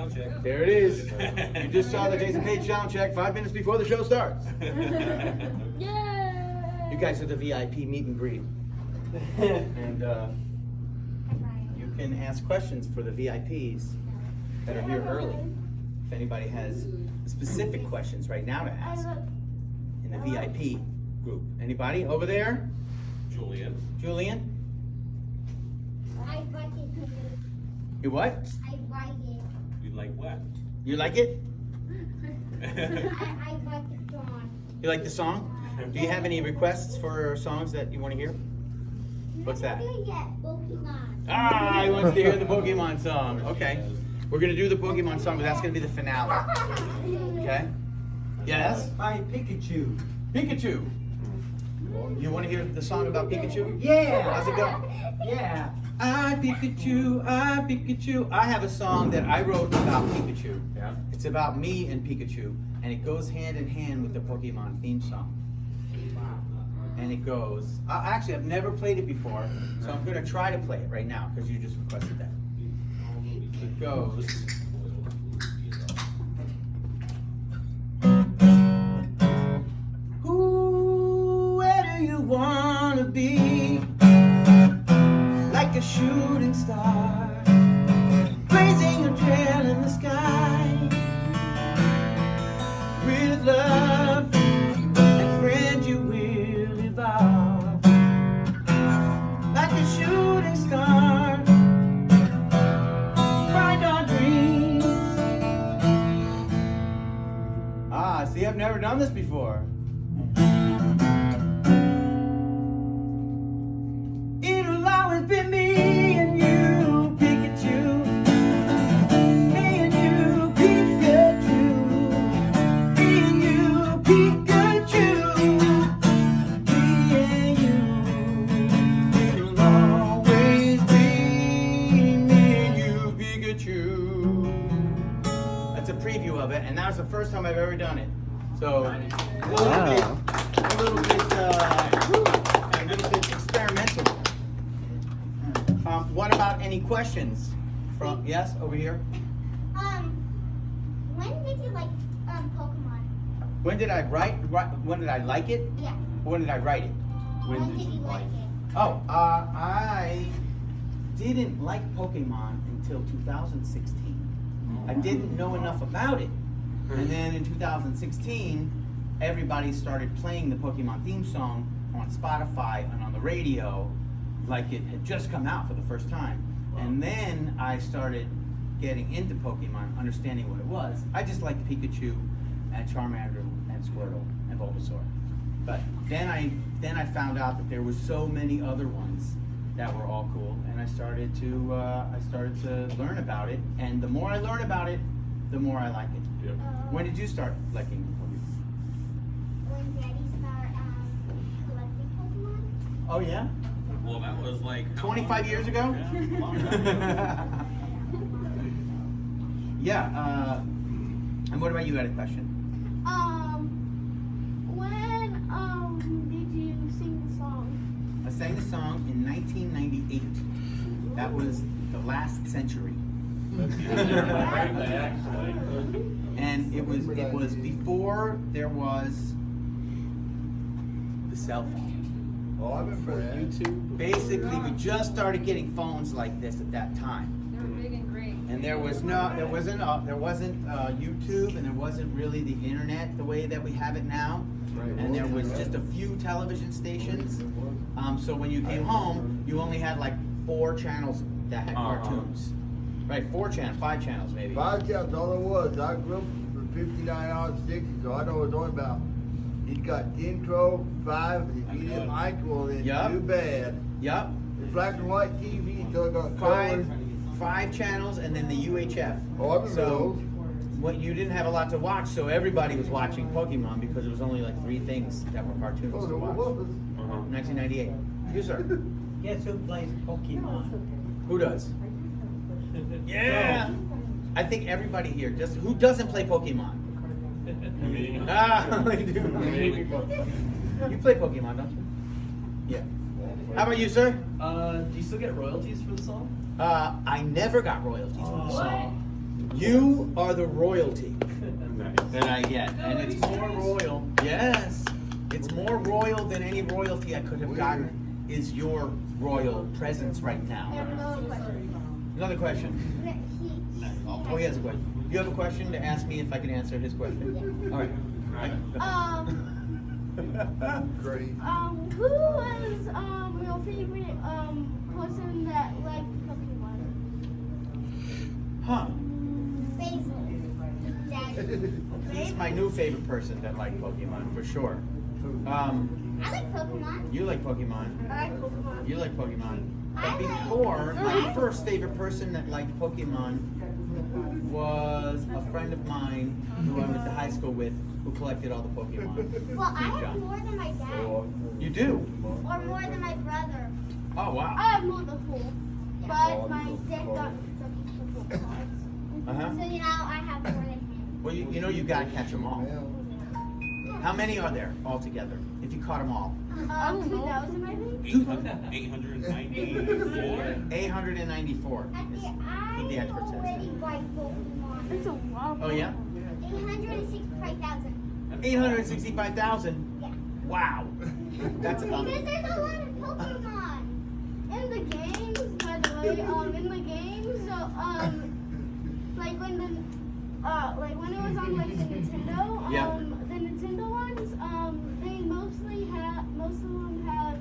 sound check. There it is. You just saw the Jason Paige sound check 5 minutes before the show starts. Yay! You guys are the VIP meet and greet. And you can ask questions for the VIPs that are here early. If anybody has specific questions right now to ask in the VIP group. Anybody over there? Julian. Julian? I like it. You what? I like it. You like what? You like it? I like the song. You like the song? Do you have any requests for songs that you want to hear? What's that? Pokemon. Ah, he wants to hear the Pokemon song. Okay. We're going to do the Pokemon song, but that's going to be the finale. Okay? Yes? Hi, Pikachu. Pikachu. You want to hear the song about Pikachu? Yeah. How's it go? Yeah. I Pikachu, I Pikachu. I have a song that I wrote about Pikachu. Yeah. It's about me and Pikachu, and it goes hand in hand with the Pokemon theme song. And it goes, actually I've never played it before, so I'm going to try to play it right now, because you just requested that. It goes... Ooh, where do you want to be? Like a shooting star, blazing a trail in the sky, with love and friends you will evolve. Like a shooting star, find our dreams. Ah, see, I've never done this before. It'll always be me and you, Pikachu. Me and you, Pikachu. Me and you, Pikachu. Me and you. It'll always be me and you, Pikachu. That's a preview of it, and that was the first time I've ever done it. So, a little bit experimental. What about any questions from, yes, over here? When did you like Pokemon? When did I when did I like it? Yeah. When did I write it? When did you like it? Oh, I didn't like Pokemon until 2016. I didn't know enough about it. And then in 2016, everybody started playing the Pokemon theme song on Spotify and on the radio like it had just come out for the first time. And then I started getting into Pokemon, understanding what it was. I just liked Pikachu and Charmander and Squirtle and Bulbasaur. But then I found out that there were so many other ones that were all cool, and I started to learn about it. And the more I learn about it, the more I like it. Yep. When did you start liking Pokemon? When Daddy started collecting Pokemon. Oh yeah? Well, that was like how 25 long years ago? Yeah, a long time ago. Yeah, and what about you? Had a question? When did you sing the song? I sang the song in 1998. That was the last century. And it was before there was the cell phone. Oh, I remember that. YouTube. Basically, we just started getting phones like this at that time. They were big and great. And there wasn't YouTube, and there wasn't really the internet the way that we have it now. And there was just a few television stations. So when you came home, you only had like 4 channels that had cartoons. Right, 5 channels maybe. 5 channels, all it was. I grew up for 59 hours, 60, so I know what it's only about. He's got 10, 12, 5, and if you didn't like one, then too bad. Yup. The black and white TV, so it got 5 channels, and then the UHF. Oh, I remember those. What you didn't have a lot to watch, so everybody was watching Pokemon because it was only like 3 things that were cartoons Oh, to watch. 1998. You sir. Guess who plays Pokemon? Who does? Yeah. I think everybody here just who doesn't play Pokemon. Me. Ah, I do. You play Pokemon, don't you? Yeah. How about you, sir? Do you still get royalties for the song? I never got royalties for the song. You are the royalty Nice. that I get, and it's more royal. Yes, it's more royal than any royalty I could have gotten. Is your royal presence right I now? have another question. Another question. Oh, he has a question. You have a question to ask me if I can answer his question? All right. Great. Who was your favorite person that liked Pokemon? Huh. Daddy. He's my new favorite person that liked Pokemon, for sure. I like Pokemon. You like Pokemon. I like Pokemon. You like Pokemon. I But like- before, my first favorite person that liked Pokemon was a friend of mine who I went to high school with who collected all the Pokemon. Well, I Good have job. more than my dad. You do? Or more than my brother. Oh, wow. I have more than four, but my dad got some cards. Uh-huh. So you know, I have more than him. Well, you know you gotta catch them all. How many are there altogether, if you caught them all? 2,000, I think. 894. 894 At is the, what the I expert already says. like Pokemon. It's a lot. Oh, yeah? 865,000. 865,000? Yeah. Wow. That's Because there's a lot of Pokemon. In the games, by the way, in the games, so, like when it was on like the Nintendo, Yeah. the Nintendo ones, they most of them have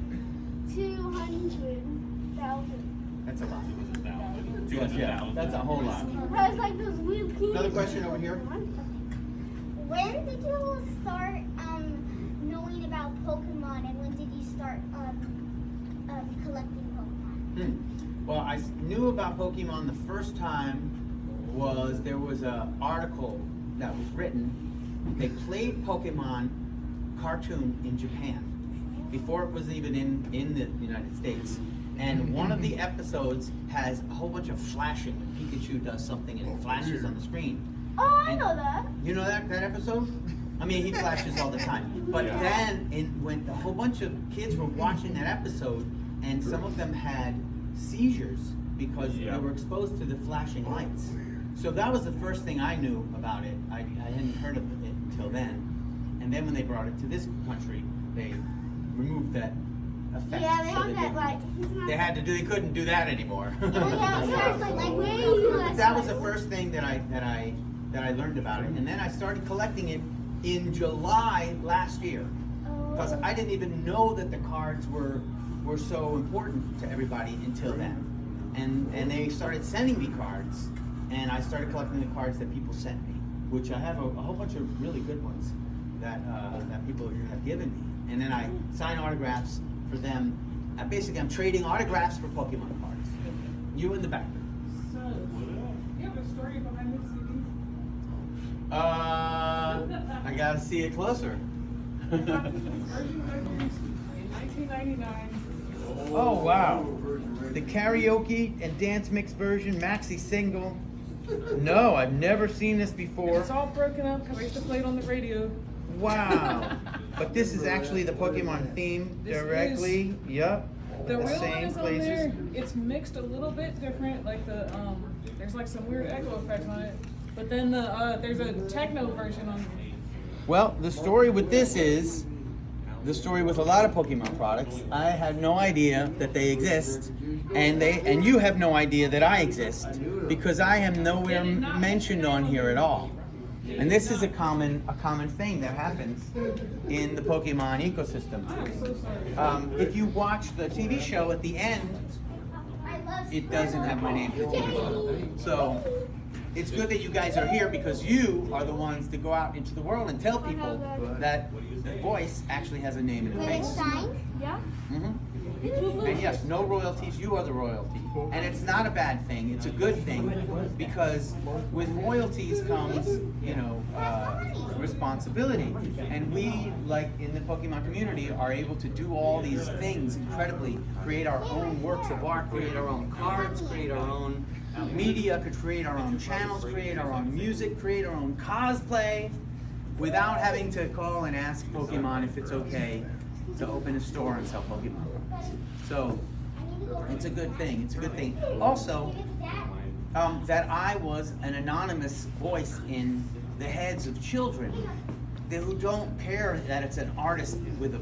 200,000. That's a lot. 200,000. Yeah, that's a whole lot. Because like those weird kids. Another question over here. When did you start knowing about Pokemon, and when did you start collecting Pokemon? Well, I knew about Pokemon the first time there was an article that was written. They played Pokemon cartoon in Japan before it was even in the United States. And one of the episodes has a whole bunch of flashing. When Pikachu does something and it flashes on the screen. Oh, I And- know that. You know that episode? I mean, he flashes all the time. But then, when a whole bunch of kids were watching that episode, and some of them had seizures because they were exposed to the flashing lights. So that was the first thing I knew about it. I hadn't heard of it until then. And then when they brought it to this country, they removed that effect. Yeah, they So have that like. they couldn't do that anymore. That was the first thing that I learned about it, and then I started collecting it in July last year, because I didn't even know that the cards were so important to everybody until then, and they started sending me cards, and I started collecting the cards that people sent me, which I have a whole bunch of really good ones that people have given me, and then I sign autographs for them. Basically, I'm trading autographs for Pokemon cards. You in the back. So, you have a story behind this CD? I gotta see it closer. Version released in 1999. Oh wow. The karaoke and dance mix version maxi single. No, I've never seen this before. It's all broken up because I used to play it on the radio. Wow. But this is actually the Pokemon theme This directly. Yep. The real one same is on places. there. It's mixed a little bit different. Like there's like some weird echo effect on it. But then there's a techno version on it. Well, the story with this is the story with a lot of Pokemon products. I had no idea that they exist, and you have no idea that I exist, because I am nowhere mentioned on here at all. And this is a common thing that happens in the Pokemon ecosystem. I'm so sorry. If you watch the TV show at the end, it doesn't have my name. So it's good that you guys are here, because you are the ones to go out into the world and tell people that the voice actually has a name and a When it's face. signed? Yeah. And yes, no royalties, you are the royalty. And it's not a bad thing, it's a good thing, because with royalties comes, responsibility. And we, like in the Pokemon community, are able to do all these things incredibly, create our own works of art, create our own cards, create our own media, could create our own channels, create our own music, create our own cosplay, without having to call and ask Pokemon if it's okay to open a store and sell Pokemon. So it's a good thing. It's a good thing. Also, that I was an anonymous voice in the heads of children who don't care that it's an artist with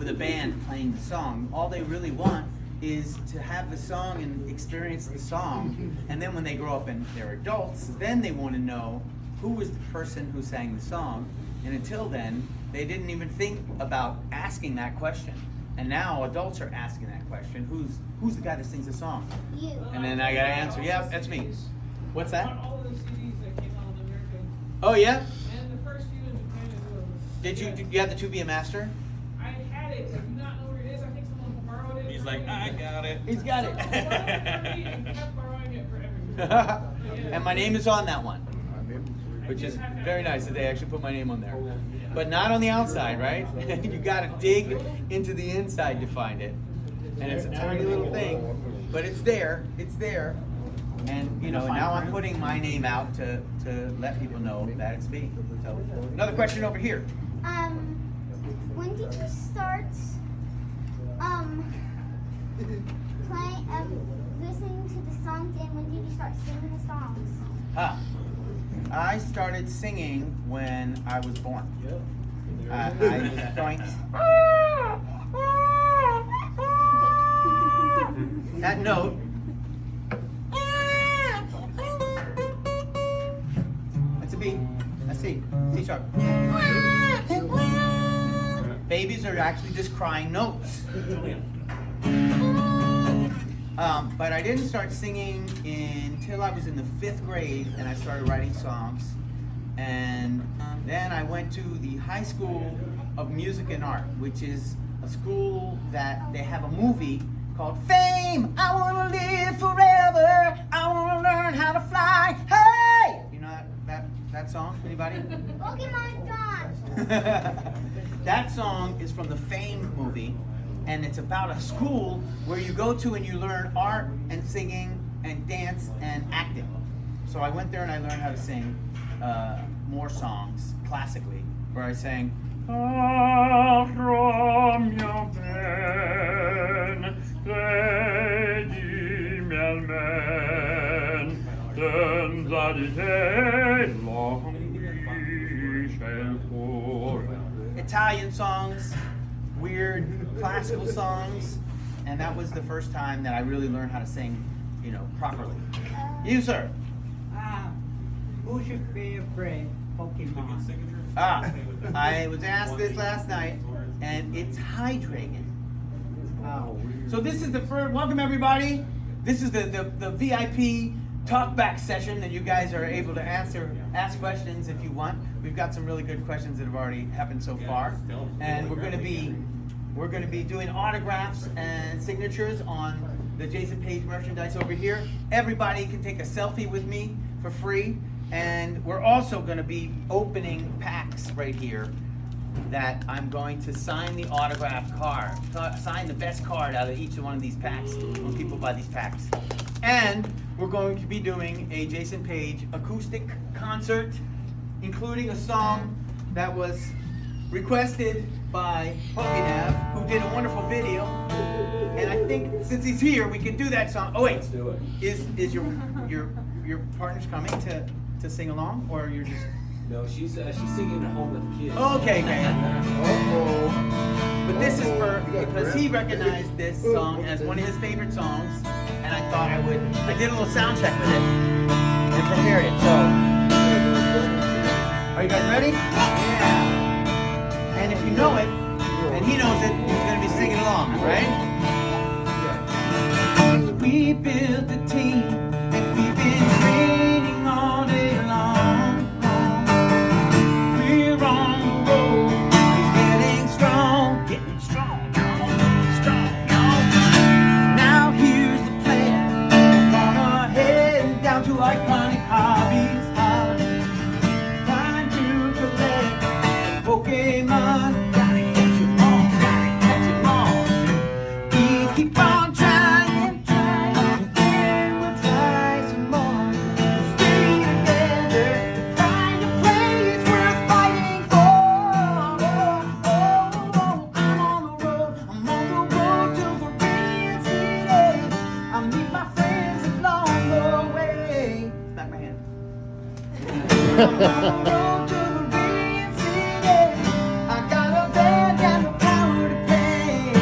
a band playing the song. All they really want is to have the song and experience the song, and then when they grow up and they're adults, then they want to know who was the person who sang the song. And until then, they didn't even think about asking that question. And now adults are asking that question: who's the guy that sings the song? You. And then I gotta answer, yeah, that's me. What's that? All of those CDs that came out in America, Oh yeah? and the first few in Japan as well. Did you have the 2B Master? I had it. I do not know where it is. I think someone borrowed it. He's like, I got it. He's got it. And kept borrowing it forever. And my name is on that one, which is very nice that they actually put my name on there. But not on the outside, right? You gotta dig into the inside to find it. And it's a tiny little thing, but it's there, And now I'm putting my name out to let people know that it's me. So another question over here. When did you start listening to the songs, and when did you start singing the songs? I started singing when I was born. That note. That's a B. That's C. C sharp. Babies are actually just crying notes. But I didn't start singing until I was in the 5th grade, and I started writing songs. And then I went to the High School of Music and Art, which is a school that they have a movie called Fame. I want to live forever. I want to learn how to fly. Hey! You know that song? Anybody? Pokemon John. That song is from the Fame movie, and it's about a school where you go to and you learn art and singing and dance and acting. So I went there and I learned how to sing more songs classically, where I sang Italian songs, weird classical songs, and that was the first time that I really learned how to sing, properly. You, sir. Who's your favorite Pokemon? I was asked this last night, and it's Hydreigon. So this is the first. Welcome everybody. This is the VIP talkback session that you guys are able to ask questions if you want. We've got some really good questions that have already happened so far, and we're going to be doing autographs and signatures on the Jason Paige merchandise over here. Everybody can take a selfie with me for free, and we're also going to be opening packs right here that I'm going to sign the autograph card, sign the best card out of each one of these packs when people buy these packs. And we're going to be doing a Jason Paige acoustic concert, including a song that was requested by Pokenav, who did a wonderful video. And I think since he's here, we can do that song. Oh wait, Let's do it. is your partner's coming to sing along, or you're just? No, she's singing at home with the kids. Okay. But this is because he recognized this song as one of his favorite songs, and I thought I did a little sound check with it and prepared it. So, are you guys ready? Yeah. And if you know it, and he knows it, he's going to be singing along, right? We built a team, and we've been training all day long. We're on the road, we're getting strong, y'all. Now here's the plan, gonna head down to Iconic Hobbies. Time to collect Pokemon, gotta catch 'em all. We keep on trying, and we'll try some more. We'll stay together to find a place worth fighting for. I'm on the road to Korean City. I'll meet my friends along the way. road to the Radiant City. I got a bed and the power to pay.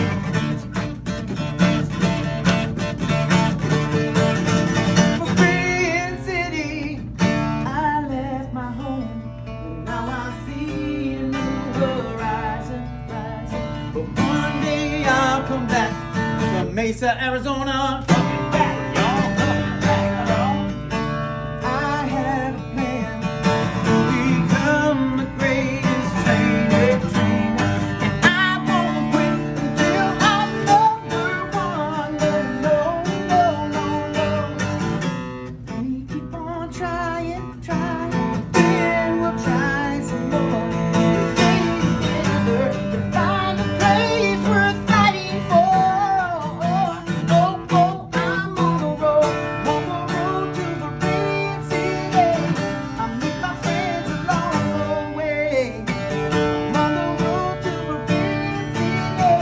Radiant City, I left my home, but now I see a new horizon rising. But one day I'll come back from Mesa, Arizona. Coming back, y'all. Coming back, y'all. I had a plan to become the greatest trainer. And I won't quit until I'm number one. No, no, no, no. We keep on trying, then we'll try some more. Stay together to find a place worth fighting for. Oh, oh, I'm on the road to the Radiant City. I meet my friends along the way. I'm on the road to the Radiant City.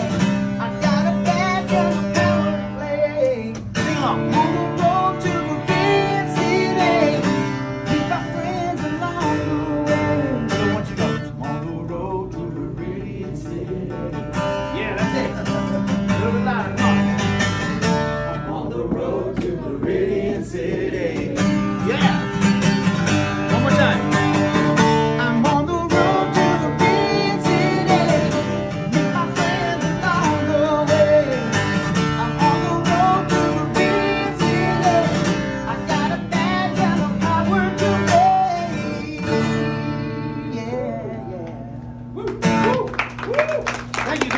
I got a bad drum power to play. Sing along. On the road to the Radiant City. Meet my friends along the way. So once you go, on the road to the Radiant City. Yeah, that's it. A little louder, come on. I'm on the road to the Radiant City. Yeah. One more time. I'm on the road to the Radiant City. Meet my friends along the way. I'm on the road to the Radiant City. I got a badge and a power to play. Yeah, yeah. Woo, woo, woo. Thank you.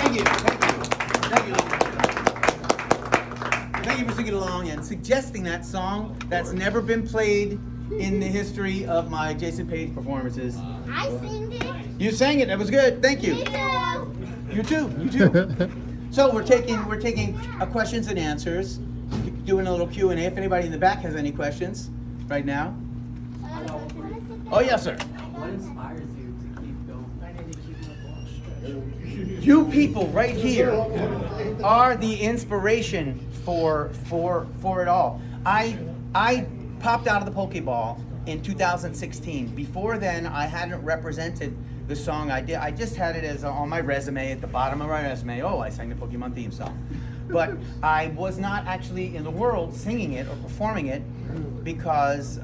Thank you for singing along and suggesting that song that's never been played in the history of my Jason Paige performances. I sing it. You sang it. That was good. Thank you. Me too. You too. So we're taking questions and answers, doing a little Q&A. If anybody in the back has any questions right now. Oh yes, sir. What inspires you to keep going? I need to keep my balls stretched. You people right here are the inspiration for it all. I popped out of the Pokeball in 2016. Before then, I hadn't represented the song I did. I just had it as on my resume, at the bottom of my resume. Oh, I sang the Pokemon theme song. But I was not actually in the world singing it or performing it because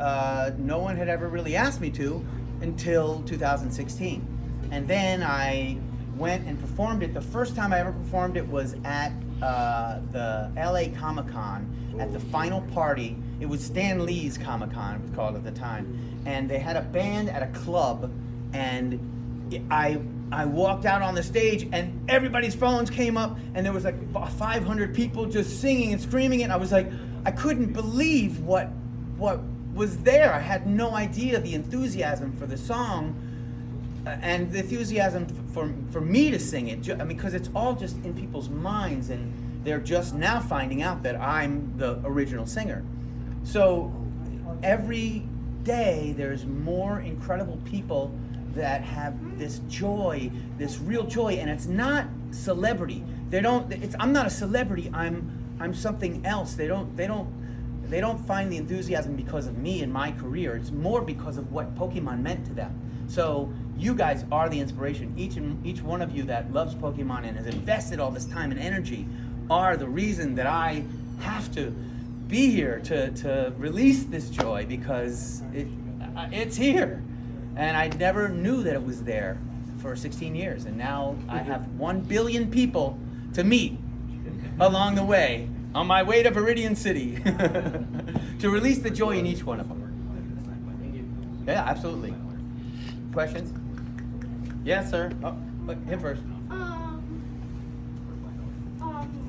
no one had ever really asked me to until 2016. And then I went and performed it. The first time I ever performed it was at the LA Comic-Con at the final party. It was Stan Lee's Comic-Con, it was called at the time. And they had a band at a club, and I walked out on the stage and everybody's phones came up and there was like 500 people just singing and screaming it. And I was like, I couldn't believe what was there. I had no idea the enthusiasm for the song and the enthusiasm for me to sing it. I mean, because it's all just in people's minds and they're just now finding out that I'm the original singer. So every day there's more incredible people that have this joy, this real joy, and it's not celebrity. I'm not a celebrity. I'm something else. They don't find the enthusiasm because of me and my career. It's more because of what Pokemon meant to them. So you guys are the inspiration. Each one of you that loves Pokemon and has invested all this time and energy are the reason that I have to be here to release this joy, because it's here. And I never knew that it was there for 16 years. And now I have 1 billion people to meet along the way, on my way to Viridian City, to release the joy in each one of them. Yeah, absolutely. Questions? Yes, sir. Oh, him first.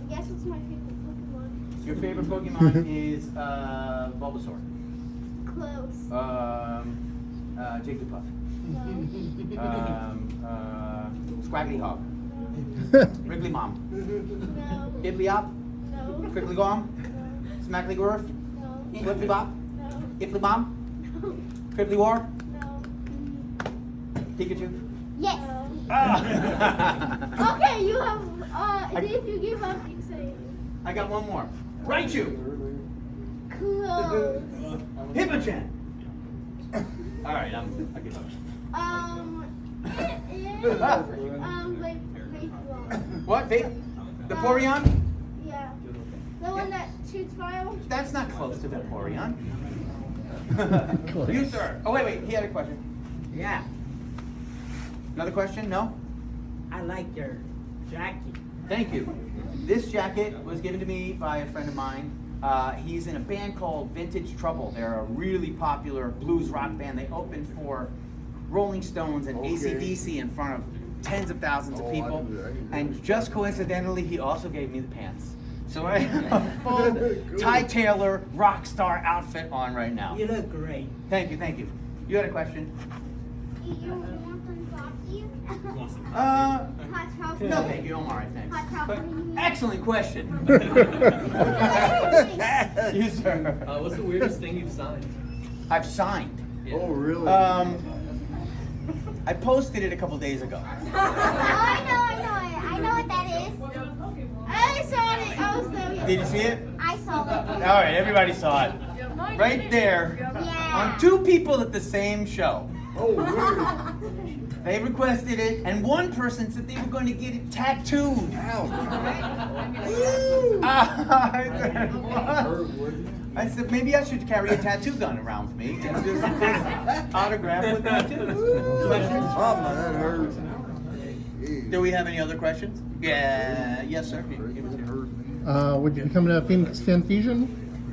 Guess what's my favorite Pokemon? Your favorite Pokemon is Bulbasaur. Close. Jigglypuff. No. Squaggly Hog. No. Wriggly Mom. No. Ibliop. No. Quickly Gom. No. Smackly Gorf. No. Flippy Bop. No. Ipply Bomb. No. Cripply War. No. Pikachu. Yes. Ah. Okay, you have. If you give up, you say it. I got one more. Raichu. Close. Hippochan. All right, I give up. It is like vape. What? Vape? The Porion? Yeah. The one that shoots fire. That's not close to the Porion. You, sir. Oh, wait. He had a question. Yeah, Another question? No? I like your jacket. Thank you. This jacket was given to me by a friend of mine. He's in a band called Vintage Trouble. They're a really popular blues rock band. They opened for Rolling Stones and AC/DC in front of tens of thousands of people. And just coincidentally, he also gave me the pants. So I have a full Ty Taylor rock star outfit on right now. You look great. Thank you. You had a question? You want some coffee? Uh, Hot chocolate. no, thank you. I'm all right, thanks. Hot chocolate. But excellent question. You, sir. What's the weirdest thing you've signed? I've signed. Oh, really? I posted it a couple days ago. I know what that is. I saw it. I was there. Did you see it? I saw it. All right, everybody saw it. Right there, Yeah. on two people at the same show. Oh, really? They requested it, and one person said they were going to get it tattooed. I said, what? I said, maybe I should carry a tattoo gun around with me and just autograph with tattoos. Oh, man, that hurts. Do we have any other questions? Yeah, yes, sir. Would you be coming to Phoenix Fan Fusion?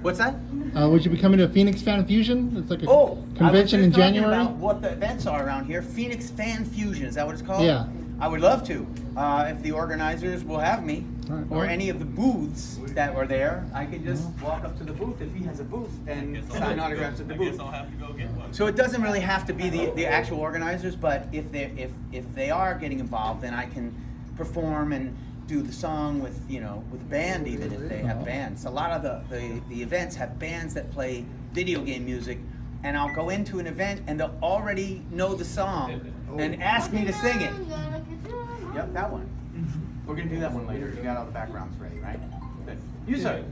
What's that? Would you be coming to Phoenix Fan Fusion? It's like a Oh, convention in January. About what the events are around here. Phoenix Fan Fusion, is that what it's called? Yeah. I would love to. If the organizers will have me, All right. or any of the booths that were there, I can just walk up to the booth if he has a booth and sign autographs at the I guess booth. I'll have to go get one. So it doesn't really have to be the actual organizers, but if they are getting involved, then I can perform and do the song with band, even if they have bands. A lot of the events have bands that play video game music, and I'll go into an event and they'll already know the song and ask me to sing it. Yep, that one. We're gonna do that one later. You got all the backgrounds ready, right? Good. You, sir.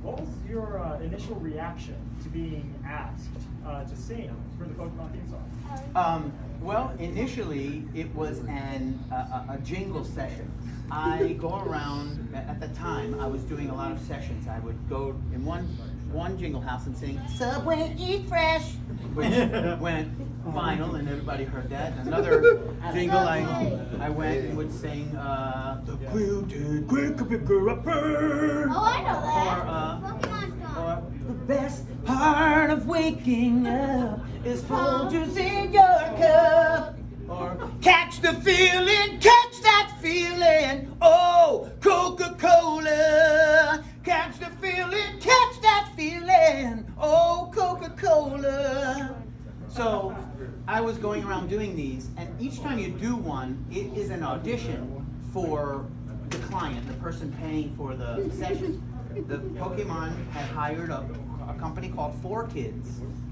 What was your initial reaction to being asked to sing for the Pokemon theme song? Well, initially it was a jingle session. I go around, at the time I was doing a lot of sessions. I would go in one jingle house and sing Subway Eat Fresh, which went vinyl and everybody heard that. Another jingle I went and would sing The Quilted Quicker Upper. Oh, I know that. Pokemon Or song. the best part of waking up is Folgers in your cup. Or catch the feeling, catch that feeling, oh, Coca-Cola. Catch the feeling, catch that feeling, oh, Coca-Cola. So I was going around doing these, and each time you do one, it is an audition for the client, the person paying for the session. The Pokemon had hired a company called 4Kids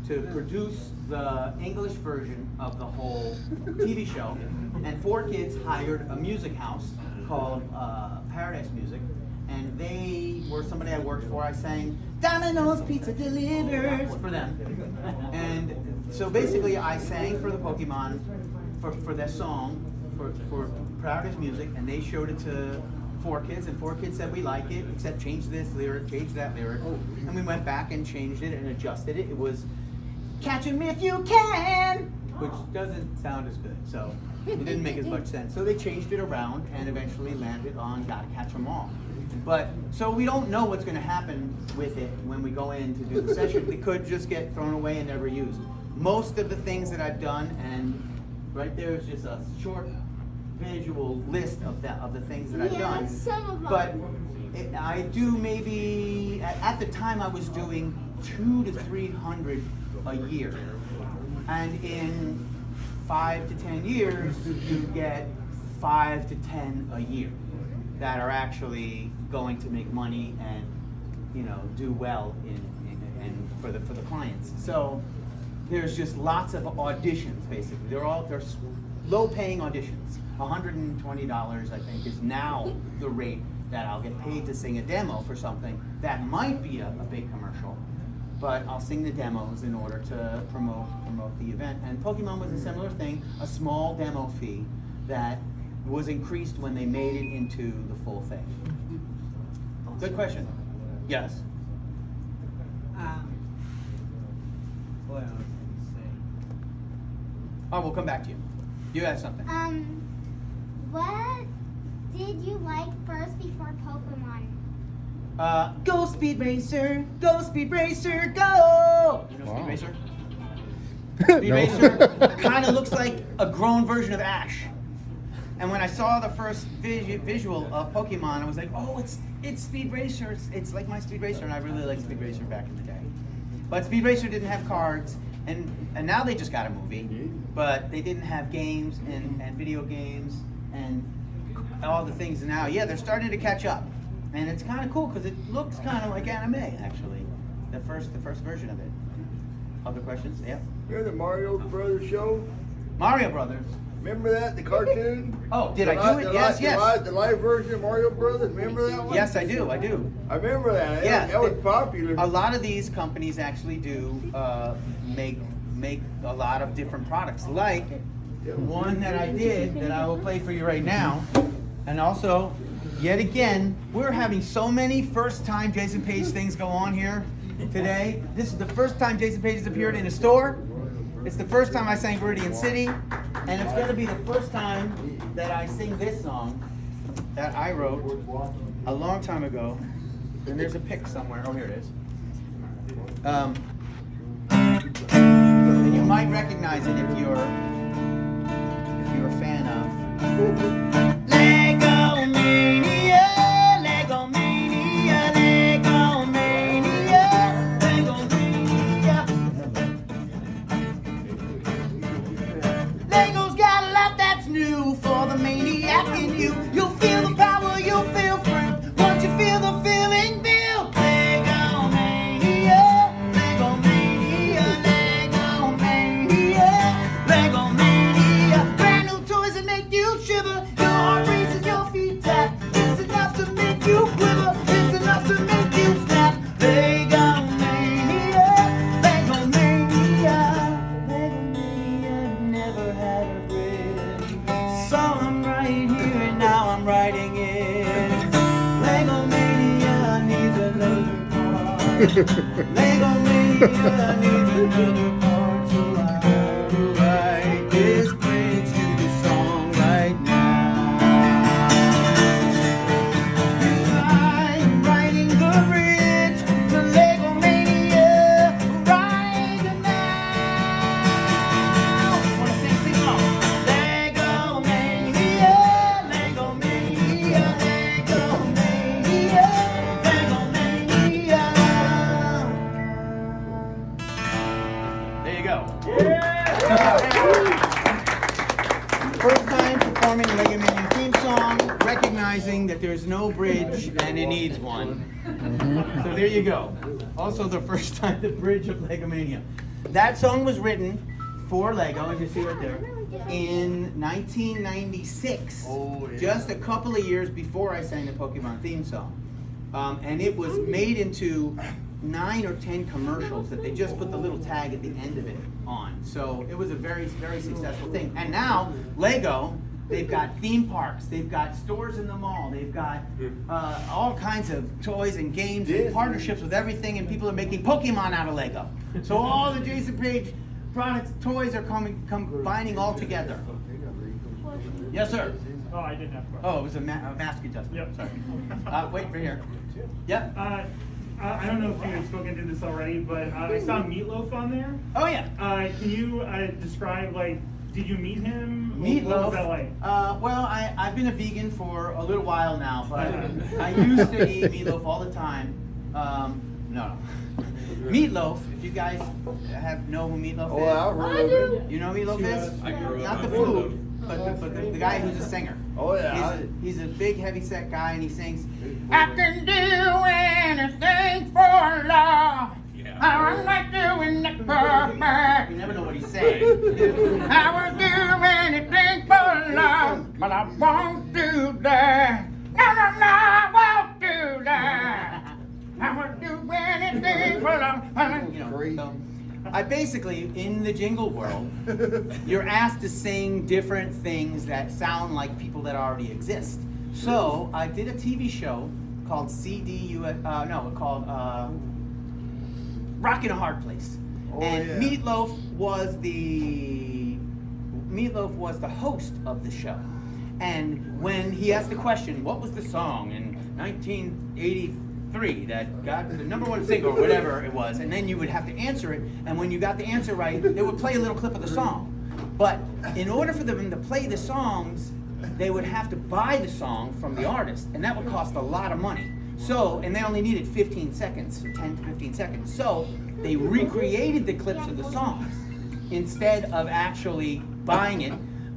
to produce the English version of the whole TV show, and 4Kids hired a music house called Paradise Music, and they were somebody I worked for. I sang Domino's Pizza Delivers for them, and so basically I sang for the Pokemon for their song for Paradise Music, and they showed it to 4Kids, and 4Kids said we like it, except change this lyric, change that lyric, and we went back and changed it and adjusted it. It was Catch 'em If You Can, which doesn't sound as good, so it didn't make as much sense. So they changed it around and eventually landed on Gotta Catch 'Em All. But so we don't know what's going to happen with it when we go in to do the session. It could just get thrown away and never used. Most of the things that I've done, and right there is just a short visual list of the things that I've done. Some of them. But I do maybe at the time I was doing 200 to 300 a year, and in 5 to 10 years you get 5 to 10 a year that are actually going to make money and do well in for the clients. So there's just lots of auditions basically. They're low paying auditions. $120 I think is now the rate that I'll get paid to sing a demo for something that might be a big commercial. but I'll sing the demos in order to promote the event. And Pokemon was a similar thing, a small demo fee that was increased when they made it into the full thing. Good question. Yes. What else did you say? Oh, we'll come back to you. You have something. What did you like first before Pokemon? Go Speed Racer, go Speed Racer, go! You know Wow. Speed Racer? Speed No. Racer kind of looks like a grown version of Ash. And when I saw the first visual of Pokemon, I was like, oh, it's Speed Racer. It's like my Speed Racer, and I really liked Speed Racer back in the day. But Speed Racer didn't have cards, and now they just got a movie, but they didn't have games and video games and all the things now. Yeah, they're starting to catch up. And it's kind of cool because it looks kind of like anime, actually. The first version of it. Other questions? Yeah. Remember the Mario Brothers show? Mario Brothers. Remember that, the cartoon? Oh, did I do it? Yes, yes. The live version of Mario Brothers. Remember that one? Yes, I do. I do. I remember that. Yeah, That was popular. A lot of these companies actually do make a lot of different products, like one that I did that I will play for you right now, and also. Yet again, we're having so many first-time Jason Paige things go on here today. This is the first time Jason Paige has appeared in a store. It's the first time I sang Viridian City, and it's going to be the first time that I sing this song that I wrote a long time ago. And there's a pic somewhere. Oh, here it is. And you might recognize it if you're a fan of Lego Mania, Lego Mania, Lego Mania, Lego Mania. Lego's got a lot that's new for the maniac in you. You'll feel the power, you'll feel free. Once you feel the feeling, build Lego Mania, Lego Mania, Lego Mania, Lego Mania. Brand new toys that make you shiver. Your heart races, your feet tap. It's enough to make you quiver. It's enough to make you snap. Lego Mania, Lego Mania, Lego Mania never had a bridge. So I'm right here and now I'm writing it. Lego Mania needs another part. Lego Mania needs another part. So I have to write this bridge to the song right now. I'm writing the bridge to Lego Mania right now. Wanna sing along? Lego Mania, Lego Mania, Lego Mania, Lego Mania. There you go. First time performing Lego Mania theme song, recognizing that there's no bridge and it needs one. So there you go. Also the first time the bridge of Lego Mania. That song was written for Lego, as you see right there, in 1996. Oh, yeah. Just a couple of years before I sang the Pokemon theme song. And it was made into 9 or 10 commercials that they just put the little tag at the end of it on. So it was a very, very successful thing. And now, Lego, they've got theme parks, they've got stores in the mall, they've got all kinds of toys and games and partnerships with everything, and people are making Pokemon out of Lego. So all the Jason Paige products, toys are combining all together. Yes, sir. Oh, I didn't have a question. Oh, it was a mask adjustment. Yep. Sorry. Wait for here. Yep. I don't know if you've spoken to this already, but I saw Meatloaf on there. Oh yeah. Can you describe, like, did you meet him? Meatloaf. What was that like? Well, I've been a vegan for a little while now, but I used to eat meatloaf all the time. No. Meatloaf, if you guys know who Meatloaf is. I do. You know who Meatloaf is? I grew up Not the on food, Meatloaf. but the guy who's a singer. Oh, yeah. He's a big, heavy-set guy, and he sings, I can do anything for love. Yeah. I like doing it for me. You never know what he's saying. I will do anything for love, but I won't do that. No, I won't do that. I will do anything for love. I basically, in the jingle world, you're asked to sing different things that sound like people that already exist. So I did a TV show called Rock in a Hard Place. Oh, And yeah. Meatloaf was the host of the show. And when he asked the question, what was the song in 1983 that got the #1 single or whatever it was, and then you would have to answer it, and when you got the answer right, they would play a little clip of the song. But in order for them to play the songs, they would have to buy the song from the artist, and that would cost a lot of money. So, and they only needed 15 seconds, 10 to 15 seconds. So they recreated the clips of the songs instead of actually buying it.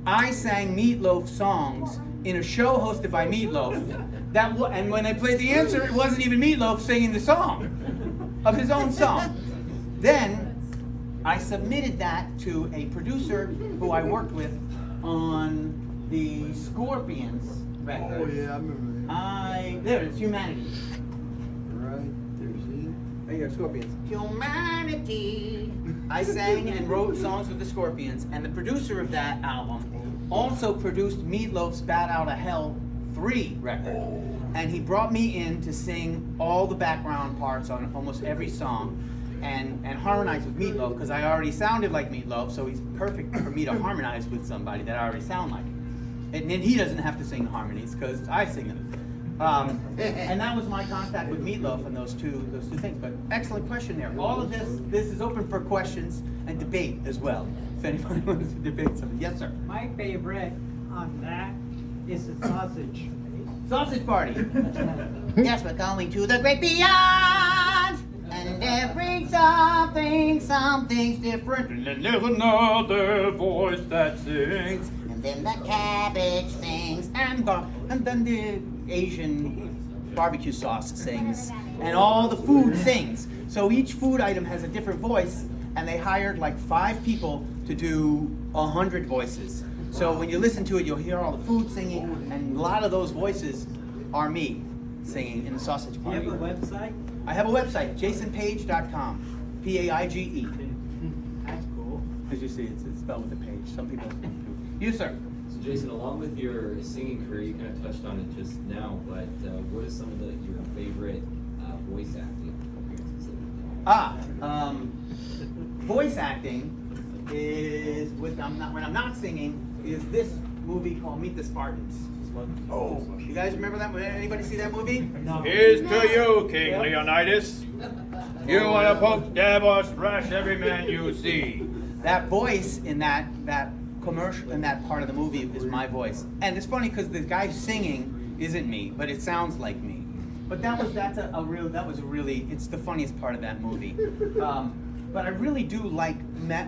I sang Meatloaf songs in a show hosted by Meatloaf. And when they played the answer, it wasn't even Meatloaf singing the song of his own song. Then I submitted that to a producer who I worked with on the Scorpions record. Oh yeah, I remember that. There, it's Humanity. Right there, see? There you go, Scorpions. Humanity. I sang and wrote songs with the Scorpions, and the producer of that album also produced Meatloaf's Bat Out of Hell 3 record. And he brought me in to sing all the background parts on almost every song and harmonize with Meatloaf, because I already sounded like Meatloaf, so he's perfect for me to harmonize with somebody that I already sound like. And then he doesn't have to sing the harmonies, because I sing them. And that was my contact with Meatloaf and those two things. But excellent question there. All of this is open for questions and debate as well. If anybody wants to debate something. Yes, sir. My favorite on that is the sausage. Sausage party. Yes, we're going to the great beyond. And every something's different. And then there's another voice that sings. And then the cabbage sings. And then the Asian barbecue sauce sings. And all the food sings. So each food item has a different voice. And they hired like 5 people to do 100 voices. So when you listen to it, you'll hear all the food singing, and a lot of those voices are me singing in the sausage You party. have a website? I have a website, jasonpaige.com, Paige. That's cool. As you see, it's spelled with a page. Some people do. You, sir. So Jason, along with your singing career, you kind of touched on it just now, but what are some of your favorite voice acting appearances that you've done? Voice acting is when I'm not singing. Is this movie called Meet the Spartans? Oh, you guys remember that? Anybody see that movie? No. Here's to you, King Leonidas. You want to poke, stab, or thrash every man you see. That voice in that commercial, in that part of the movie, is my voice. And it's funny because the guy singing isn't me, but it sounds like me. But it's the funniest part of that movie. But I really do like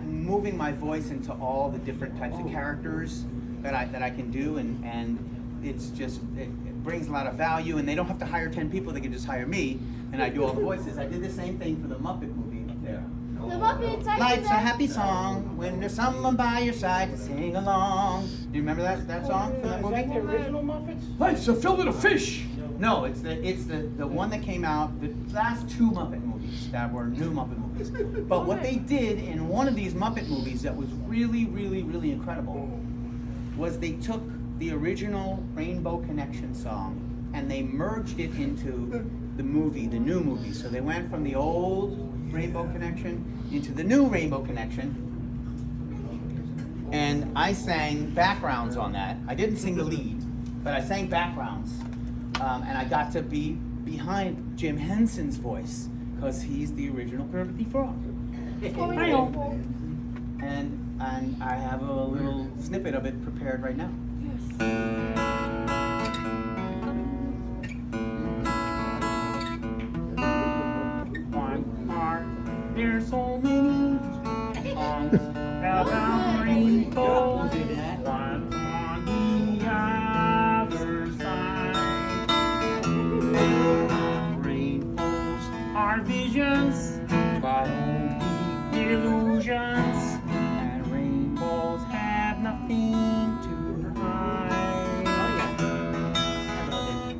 moving my voice into all the different types of characters that I can do, and it's just it brings a lot of value. And they don't have to hire 10 people; they can just hire me, and I do all the voices. I did the same thing for the Muppet movie up there. The Muppets, I Life's did a that. happy song when there's someone by your side to sing along. Do you remember that song from that movie? the original Muppets? Life's a filled with a fish. No, it's the one that came out, the last 2 Muppet movies that were new Muppet movies. But what they did in one of these Muppet movies that was really, really, really incredible was they took the original Rainbow Connection song and they merged it into the movie, the new movie. So they went from the old Rainbow Connection into the new Rainbow Connection. And I sang backgrounds on that. I didn't sing the lead, but I sang backgrounds. And I got to be behind Jim Henson's voice, because he's the original Kermit the Frog. And I have a little snippet of it prepared right now. There's so many songs about rainbows. One on the other side. Rainbows are visions, but only illusions. And rainbows have nothing to hide.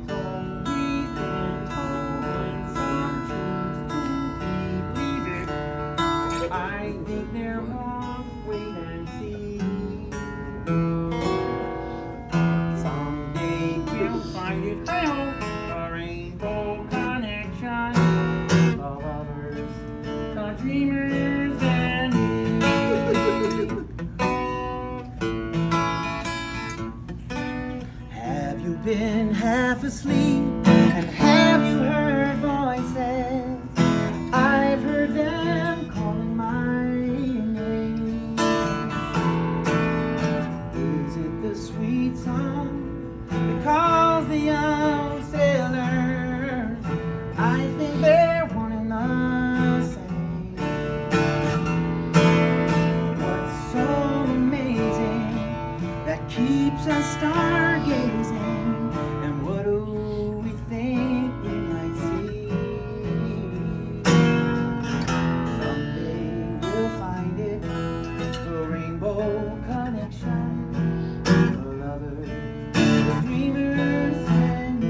So we've been told, and some choose to believe it. I asleep? And have you heard voices? I've heard them calling my name. Is it the sweet song that calls the young sailor? I think they're one and the same. What's so amazing that keeps us stargazing? And what do we think we might see? Someday we'll find it, the rainbow connection, the lovers, the dreamers, and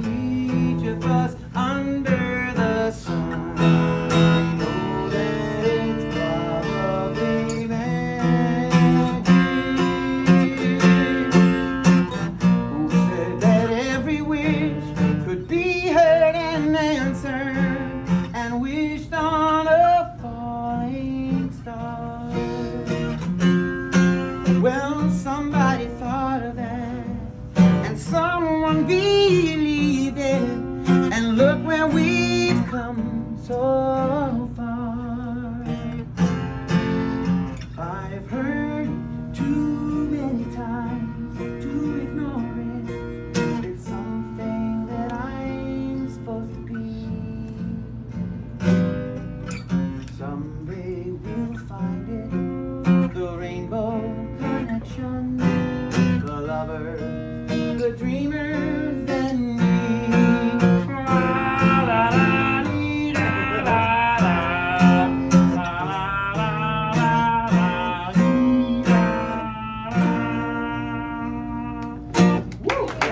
each of us under the sun. We know that it's probably magic. Who said that every wish could be heard and answered, and wished on a falling star? Well, somebody thought of that, and someone believed it, and look where we've come so far. I've heard too many times to ignore it. It's something that I'm supposed to be. Someday we'll find it, the rainbow connection, the lovers, the dreamers, and me.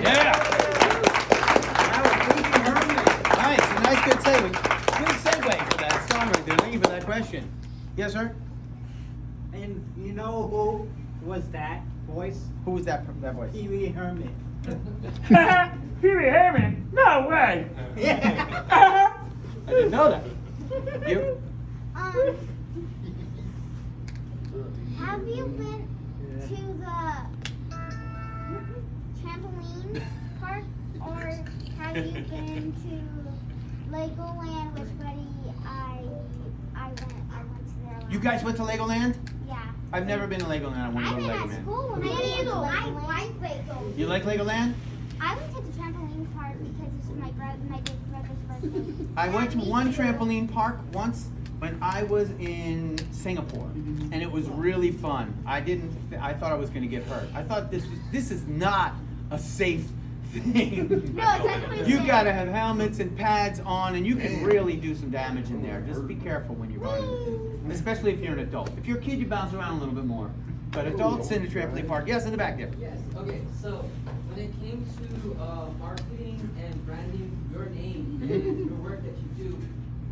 Yeah. Nice, a nice good segue. Good segue for that song right there. Thank you for that question. Yes, sir? And you know who was that voice? Who was that voice? Pee Wee Herman. Pee Wee Herman? No way! I didn't know that. You? Have you been to the trampoline park, or have you been to Legoland with Buddy? I went to there. You guys went to Legoland? Yeah. I've never been to Legoland. I want to I've go to been at Legoland. school when I went to Legoland. You like Legoland? I went to the trampoline park because this was my big brother's birthday. I went to Me one too. trampoline park once when I was in Singapore, and it was really fun. I thought I was going to get hurt. I thought this is not a safe thing. No, it's definitely You safe. got to have helmets and pads on, and you can really do some damage in there. Just be careful when you're running, especially if you're an adult. If you're a kid, you bounce around a little bit more. But adults in the trampoline park, yes, in the back there. Yes, okay, so when it came to marketing and branding your name and your work that you do,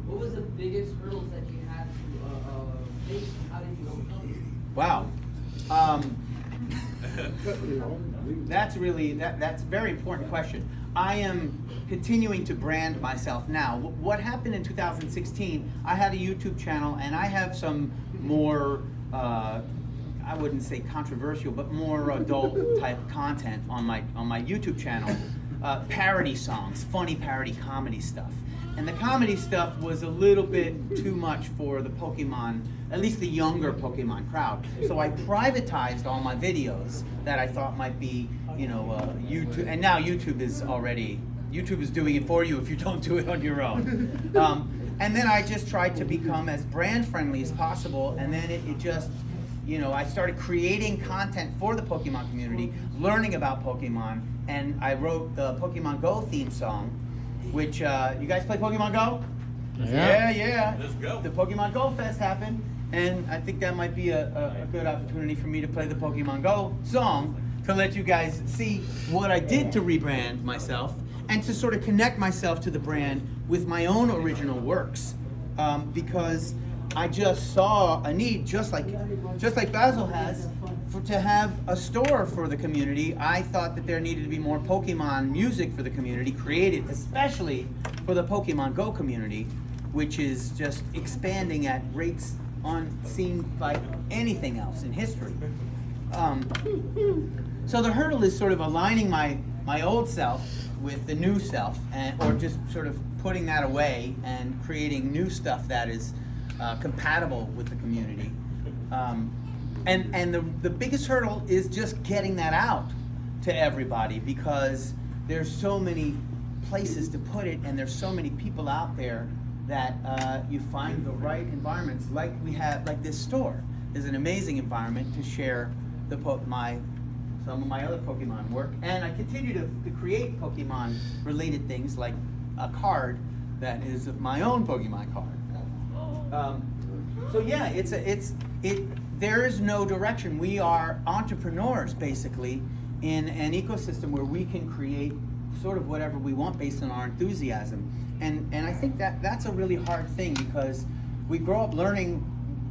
what was the biggest hurdles that you had to face? How did you overcome it? Wow. That's a very important question. I am continuing to brand myself now. What happened in 2016, I had a YouTube channel, and I have some more, I wouldn't say controversial, but more adult type content on my YouTube channel. Parody songs, funny parody comedy stuff. And the comedy stuff was a little bit too much for the Pokemon, at least the younger Pokemon crowd. So I privatized all my videos that I thought might be, YouTube. And now YouTube is doing it for you if you don't do it on your own. And then I just tried to become as brand friendly as possible. And then it just, I started creating content for the Pokemon community, learning about Pokemon, and I wrote the Pokemon Go theme song, which, you guys play Pokemon Go? Yeah. Let's go. The Pokemon Go Fest happened, and I think that might be a good opportunity for me to play the Pokemon Go song to let you guys see what I did to rebrand myself and to sort of connect myself to the brand with my own original works, because I just saw a need, just like Basil has, to have a store for the community. I thought that there needed to be more Pokemon music for the community, created especially for the Pokemon Go community, which is just expanding at rates unseen by anything else in history. So the hurdle is sort of aligning my my old self with the new self, or just sort of putting that away and creating new stuff that is compatible with the community. And the biggest hurdle is just getting that out to everybody, because there's so many places to put it, and there's so many people out there that you find the right environments, like we have, like this store is an amazing environment to share some of my other Pokemon work, and I continue to create Pokemon related things, like a card that is my own Pokemon card. So yeah, there is no direction. We are entrepreneurs basically in an ecosystem where we can create sort of whatever we want based on our enthusiasm. And I think that's a really hard thing, because we grow up learning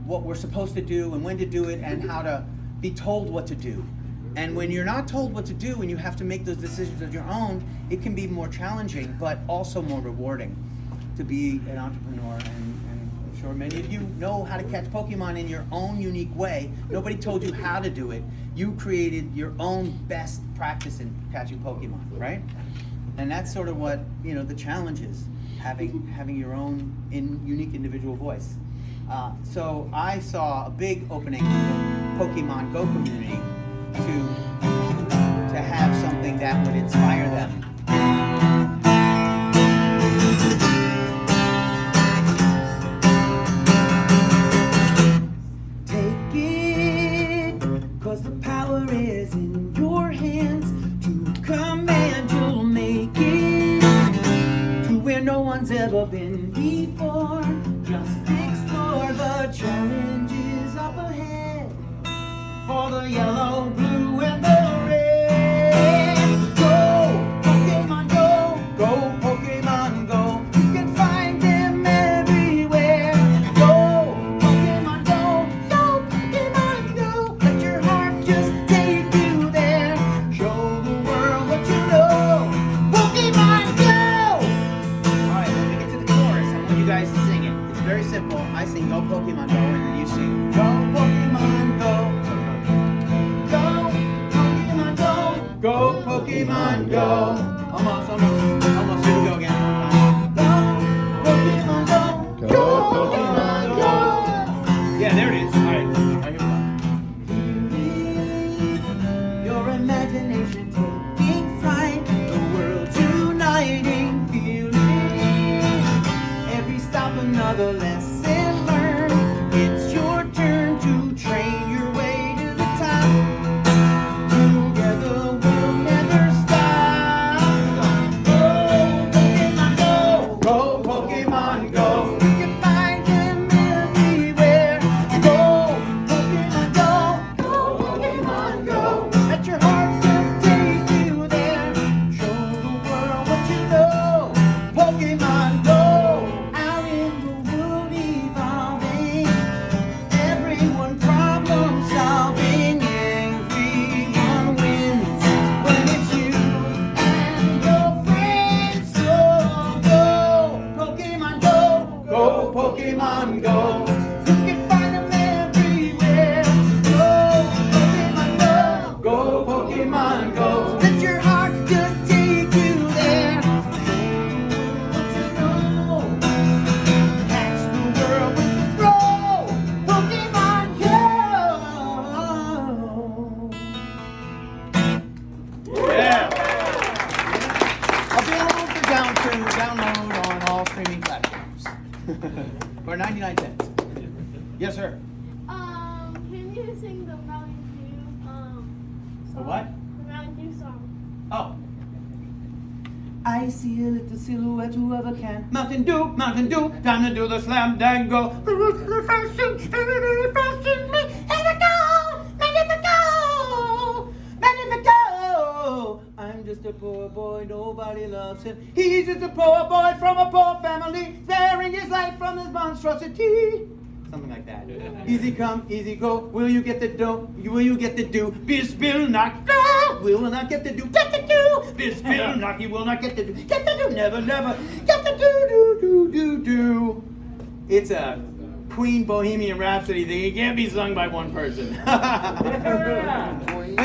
what we're supposed to do and when to do it and how to be told what to do. And when you're not told what to do and you have to make those decisions of your own, it can be more challenging, but also more rewarding to be an entrepreneur. And I'm sure many of you know how to catch Pokemon in your own unique way. Nobody told you how to do it. You created your own best practice in catching Pokemon, right? And that's sort of what, the challenge is, having your own unique individual voice. So I saw a big opening in the Pokemon Go community to have something that would inspire them. Take it, 'cause the power is in your hands. To command, you'll make it to where no one's ever been before. Just explore, the challenges up ahead for the yellow, blue, and the red. Go, Pokemon, go. Go, Pokemon, go. You can find them everywhere. Go, Pokemon, go. Go, Pokemon, go. Let your heart just take you there. Show the world what you know. Pokemon, go! Alright, when we get to the chorus, I want you guys to sing it. It's very simple. I sing Go, Pokemon, go, and then you sing Go, Pokemon, go. Go, Pokemon, go. Almost. Here we go again. Go, Pokemon, go. Go, Pokemon, go. Yeah, there it is. All right, here we go. Your imagination taking flight, the world uniting, feeling. Every stop another lesson learned. It's your turn to train your way to the top. Pokemon Go. You can find them everywhere. Go, Pokemon Go. Go, Pokemon Go. Let your heart just take you there. Catch the world with the throw. Pokemon Go. Yeah. Available for download on all streaming platforms. For 99 cents. Yes, sir. Can you sing the Mountain Dew song? The what? The Mountain Dew song. Oh. I see a little silhouette, whoever can. Mountain Dew, time to do the slam dang go. Refreshing, me. Magnifico. I'm just a poor boy, nobody loves him. He's just a poor boy from a poor family, sparing his life from this monstrosity. Something like that. Easy come, easy go. Will you get the dough? Will you get the do? Bill knock. No! We will not get the do. Get the do. Bill knock. You will not get the do. Get the do. Never. Get the do. It's a Queen Bohemian Rhapsody thing. It can't be sung by one person. But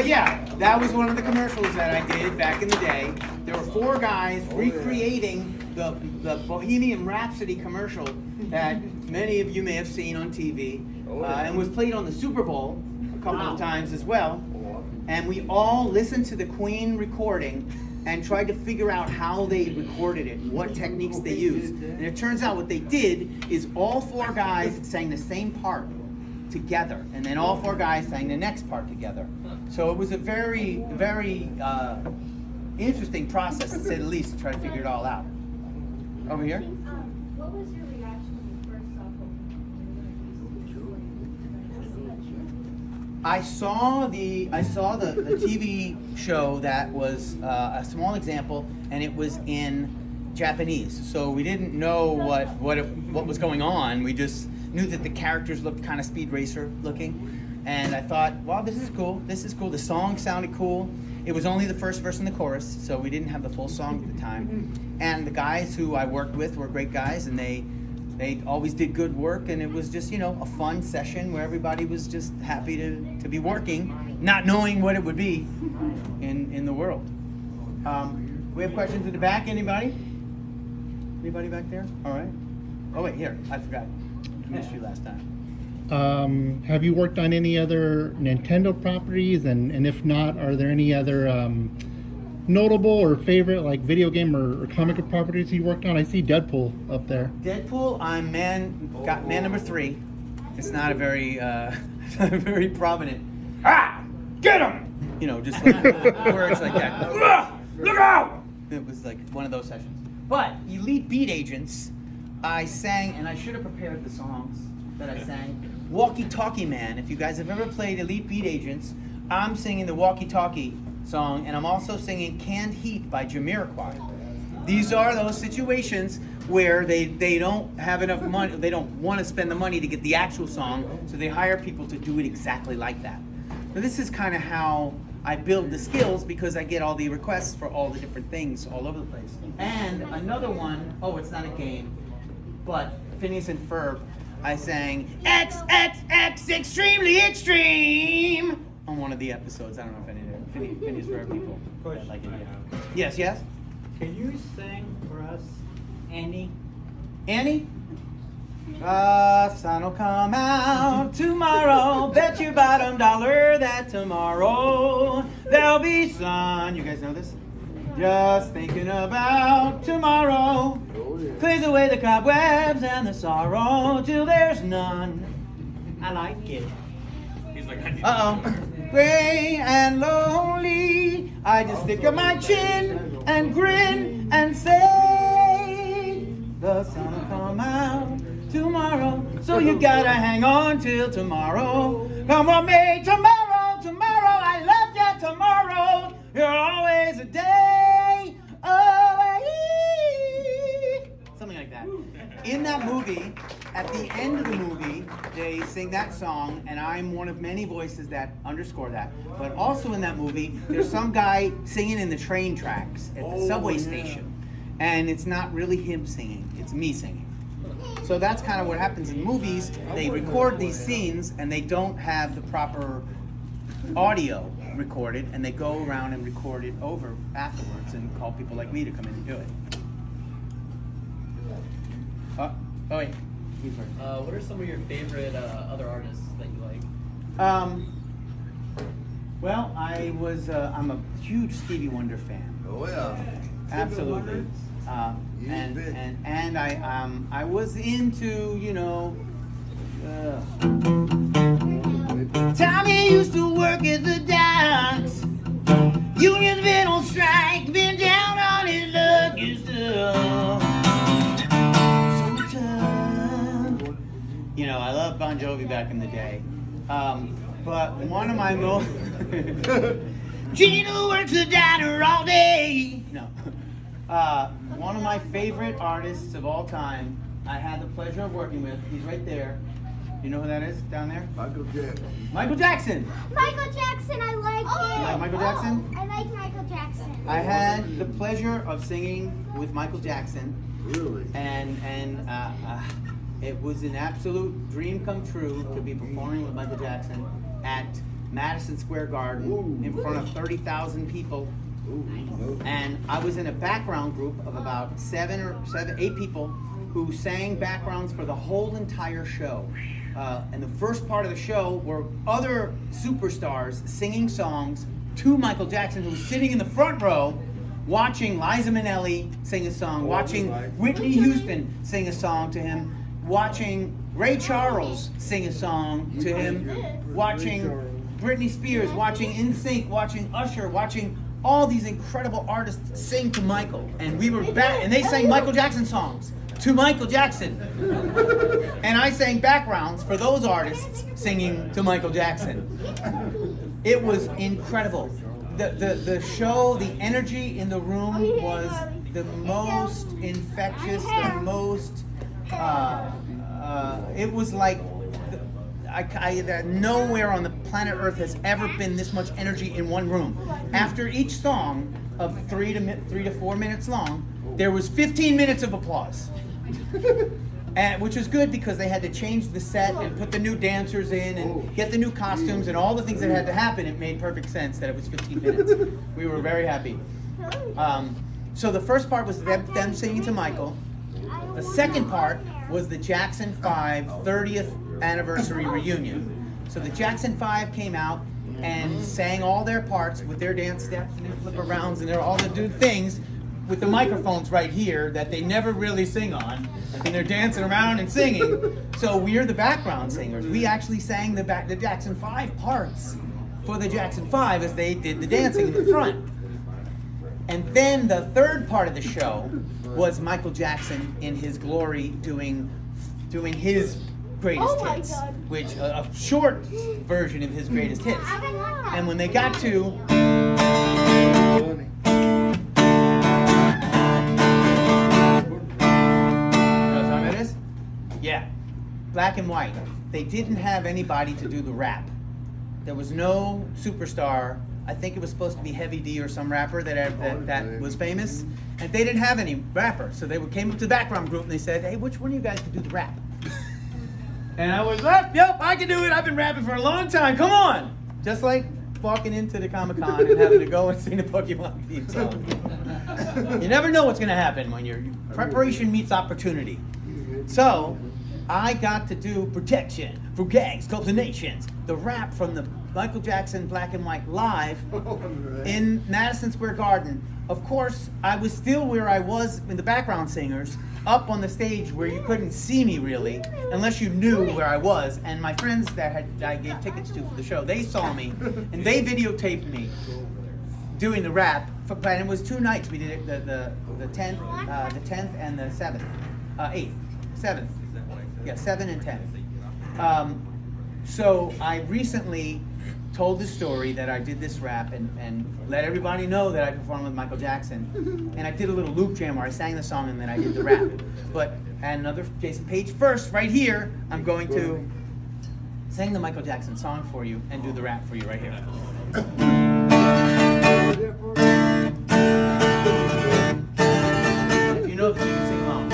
yeah, that was one of the commercials that I did back in the day. There were 4 guys recreating the Bohemian Rhapsody commercial that many of you may have seen on TV, and was played on the Super Bowl a couple of times as well. And we all listened to the Queen recording and tried to figure out how they recorded it, what techniques they used. And it turns out what they did is all 4 guys sang the same part together, and then all 4 guys sang the next part together. So it was a very, very interesting process, to say the least, to try to figure it all out. Over here. What was your reaction when you first saw Pokemon? I saw the TV show that was a small example, and it was in Japanese. So we didn't know what was going on. We just knew that the characters looked kind of Speed Racer looking, and I thought, wow, this is cool. This is cool. The song sounded cool. It was only the first verse and the chorus, so we didn't have the full song at the time. And the guys who I worked with were great guys, and they always did good work, and it was just, a fun session where everybody was just happy to be working, not knowing what it would be in the world. We have questions in the back. Anybody? Anybody back there? All right. Oh wait, here. I forgot. I missed you last time. Have you worked on any other Nintendo properties? And if not, are there any other notable or favorite like video game or comic book properties you worked on? I see Deadpool up there. Deadpool, I'm man number 3. It's not a very very prominent. Get him! Just like words like that. Look out! It was like one of those sessions. But Elite Beat Agents, I sang, and I should have prepared the songs that I sang. Walkie Talkie Man. If you guys have ever played Elite Beat Agents, I'm singing the Walkie Talkie song, and I'm also singing Canned Heat by Jamiroquai. These are those situations where they don't have enough money, they don't want to spend the money to get the actual song, so they hire people to do it exactly like that. Now this is kind of how I build the skills, because I get all the requests for all the different things all over the place. And another one, it's not a game, but Phineas and Ferb, I sang XXX Extremely Extreme on one of the episodes. I don't know if any of the Phineas and Ferb people like it yet. Yes? Can you sing for us, Annie? Annie? Sun'll come out tomorrow. Bet your bottom dollar that tomorrow there'll be sun. You guys know this? Just thinking about tomorrow. Clears away the cobwebs and the sorrow till there's none. I like it. He's like, Gray and lonely, I just stick up my chin and grin and say the sun will come out tomorrow. So you gotta hang on till tomorrow. Come on, me, tomorrow. I love you tomorrow. You're always a day away. Something like that. In that movie, at the end of the movie, they sing that song, and I'm one of many voices that underscore that. But also in that movie, there's some guy singing in the train tracks at the subway station. And it's not really him singing, it's me singing. So that's kind of what happens in movies. They record these scenes, and they don't have the proper audio recorded, and they go around and record it over afterwards and call people like me to come in and do it. Wait. What are some of your favorite other artists that you like? Well, I'm a huge Stevie Wonder fan. Oh yeah. Absolutely. And I was into, Tommy used to work at the docks. Union's been on strike, been down on his luck and stuff. So tough. I loved Bon Jovi back in the day. But one of my most Gina works the diner all day. No. One of my favorite artists of all time, I had the pleasure of working with. He's right there. You know who that is down there? Michael Jackson. Michael Jackson. Michael Jackson, I like him. You like Michael Jackson? I like Michael Jackson. I had the pleasure of singing with Michael Jackson. Really? And It was an absolute dream come true to be performing with Michael Jackson at Madison Square Garden in front of 30,000 people. And I was in a background group of about 8 people who sang backgrounds for the whole entire show. And the first part of the show were other superstars singing songs to Michael Jackson, who was sitting in the front row watching Liza Minnelli sing a song, watching Whitney Houston sing a song to him, watching Ray Charles sing a song to him, watching Britney Spears, watching NSYNC, watching Usher, watching all these incredible artists sing to Michael. And we were back, and they sang Michael Jackson songs to Michael Jackson. And I sang backgrounds for those artists singing to Michael Jackson. It was incredible. The show, the energy in the room was the most infectious, the most, it was like, nowhere on the planet Earth has ever been this much energy in one room. After each song of 3 to 4 minutes long, there was 15 minutes of applause. And which was good because they had to change the set and put the new dancers in and get the new costumes and all the things that had to happen. It made perfect sense that it was 15 minutes. We were very happy. So the first part was them singing to Michael. The second part was the Jackson 5 30th anniversary reunion. So the Jackson 5 came out and sang all their parts with their dance steps and their flip arounds and their all the dude things with the microphones right here that they never really sing on, and they're dancing around and singing. So we're the background singers. We actually sang the Jackson 5 parts for the Jackson 5 as they did the dancing in the front. And then the third part of the show was Michael Jackson in his glory doing his greatest hits, which a short version of his greatest hits. And when they got to Black and White, they didn't have anybody to do the rap. There was no superstar. I think it was supposed to be Heavy D or some rapper that was famous, and they didn't have any rapper. So they came up to the background group and they said, "Hey, which one of you guys can do the rap?" And I was like, "Yep, I can do it. I've been rapping for a long time. Come on!" Just like walking into the Comic-Con and having to go and sing the Pokemon theme song. You never know what's going to happen when your preparation meets opportunity. So I got to do Protection for Gangs, Cults and Nations, the rap from the Michael Jackson Black and White live in Madison Square Garden. Of course, I was still where I was in the background singers, up on the stage where you couldn't see me really, unless you knew where I was. And my friends that I gave tickets to for the show, they saw me, and they videotaped me doing the rap. And it was 2 nights. We did it the 10th and the 7th, 8th, 7th. Yeah, 7 and 10. So I recently told the story that I did this rap and let everybody know that I performed with Michael Jackson. And I did a little loop jam where I sang the song and then I did the rap. But and another Jason Paige first, right here, I'm going to sing the Michael Jackson song for you and do the rap for you right here. If you know this, you can sing along.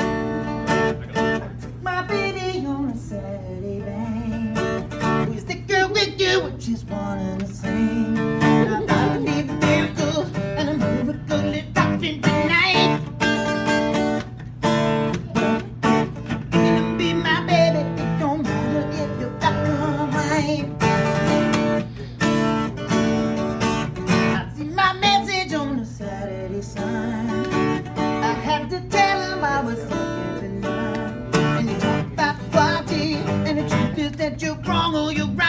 My baby on a Saturday night, we stick it with you, we just wanna sing. I believe in miracles, and a miracle is dropping tonight. You can be my baby, it don't matter if you're black or white. I see my message on the Saturday sun. I had to tell him I was looking tonight. And you talk about quality, and the truth is that you're wrong or you're right.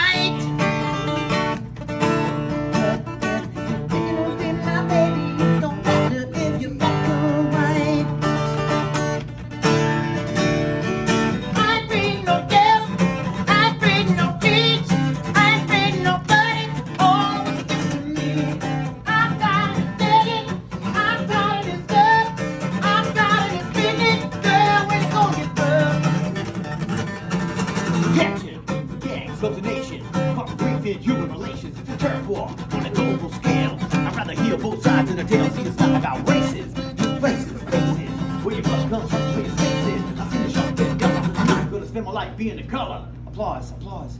Human relations, it's a turf war on a global scale. I'd rather hear both sides of the tale. See, it's not about races, just places, faces. Where your blood comes from, where your space is. I see the sharp dead gun. I'm not gonna spend life being the color. Applause, applause.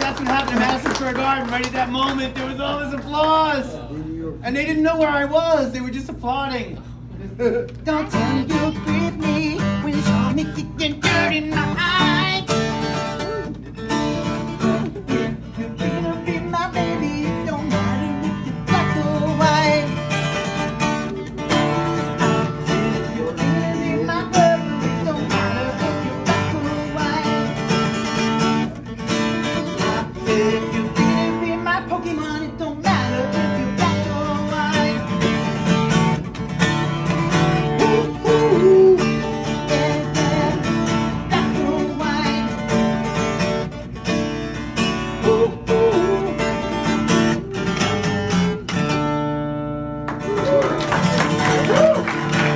That's what happened in Madison Square Garden. Right at that moment, there was all this applause. And they didn't know where I was. They were just applauding. Don't tell me you'll grip me when you saw me kicking dirt in my eye. You're gonna be my baby. It don't matter if you're black or white. You're gonna be my brother. It don't matter if you're black or white. If you're gonna be my Pokemon, it don't matter if you're black or white. Ooh, ooh, yeah, yeah, black or white. Ooh,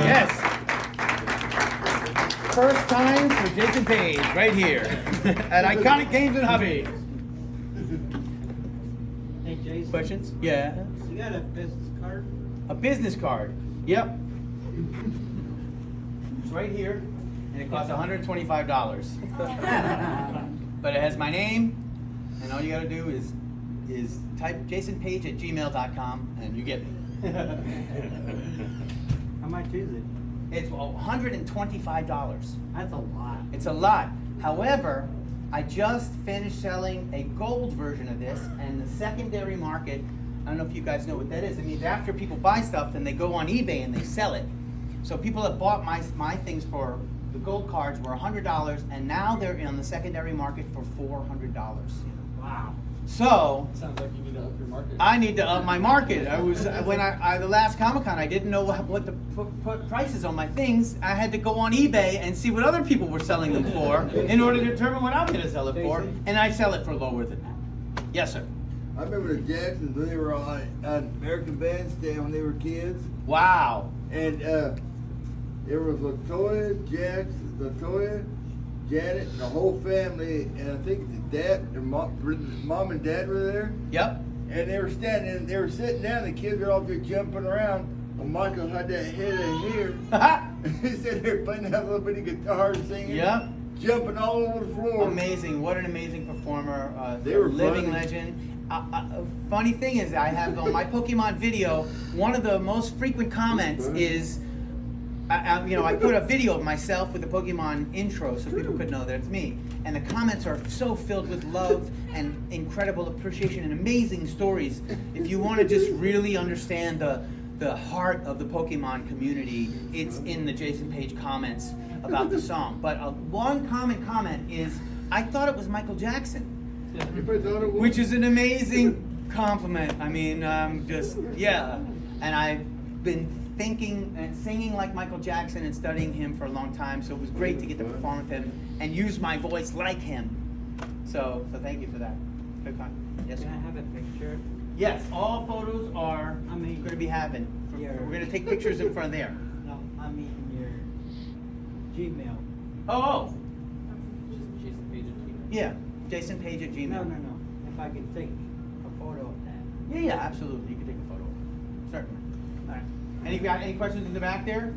yes. First time for Jason Paige, right here at Iconic Games and Hobbies. Hey, Jason. Questions? Yeah. You got a business card? A business card. Yep. It's right here, and it costs $125. But it has my name, and all you gotta do is type jasonpage@gmail.com, and you get me. How much is it? It's $125. That's a lot. It's a lot. However, I just finished selling a gold version of this, and the secondary market, I don't know if you guys know what that is. It means after people buy stuff, then they go on eBay and they sell it. So people that bought my things for the gold cards were $100, and now they're on the secondary market for $400. Wow. So Sounds like you need to up your market. I need to up my market. I was when I the last Comic-Con, I didn't know what the put prices on my things. I had to go on eBay and see what other people were selling them for in order to determine what I'm going to sell it for, and I sell it for lower than that. Yes, sir. I remember the Jacksons when they were on American Bandstand when they were kids. Wow. And there was Latoya, Janet, and the whole family, and I think their mom and dad were there. Yep. And they were they were sitting down, the kids were all just jumping around. Well, Michael had that head in here. He said they were playing that little bitty guitar, singing. Yep. Jumping all over the floor. Amazing. What an amazing performer. They were living funny. legend. Funny thing is, I have on my Pokemon video, one of the most frequent comments is, I put a video of myself with the Pokemon intro so people could know that it's me. And the comments are so filled with love and incredible appreciation and amazing stories. If you want to just really understand the heart of the Pokemon community, it's in the Jason Paige comments about the song. But one common comment is, I thought it was Michael Jackson. Which is an amazing compliment. I mean, yeah. And I've been thinking and singing like Michael Jackson and studying him for a long time, so it was great to get to perform with him and use my voice like him. So thank you for that. Good comment. Yes, Can I have a picture? yes, all photos are going to be having. Yeah. We're going to take pictures in front of there. No, I mean your Gmail. Oh, Jason Page and Gmail. yeah. Jason Paige at Gmail. No. If I can take a photo of that. Yeah, absolutely. You can take a photo. Certainly. All right. Any questions in the back there?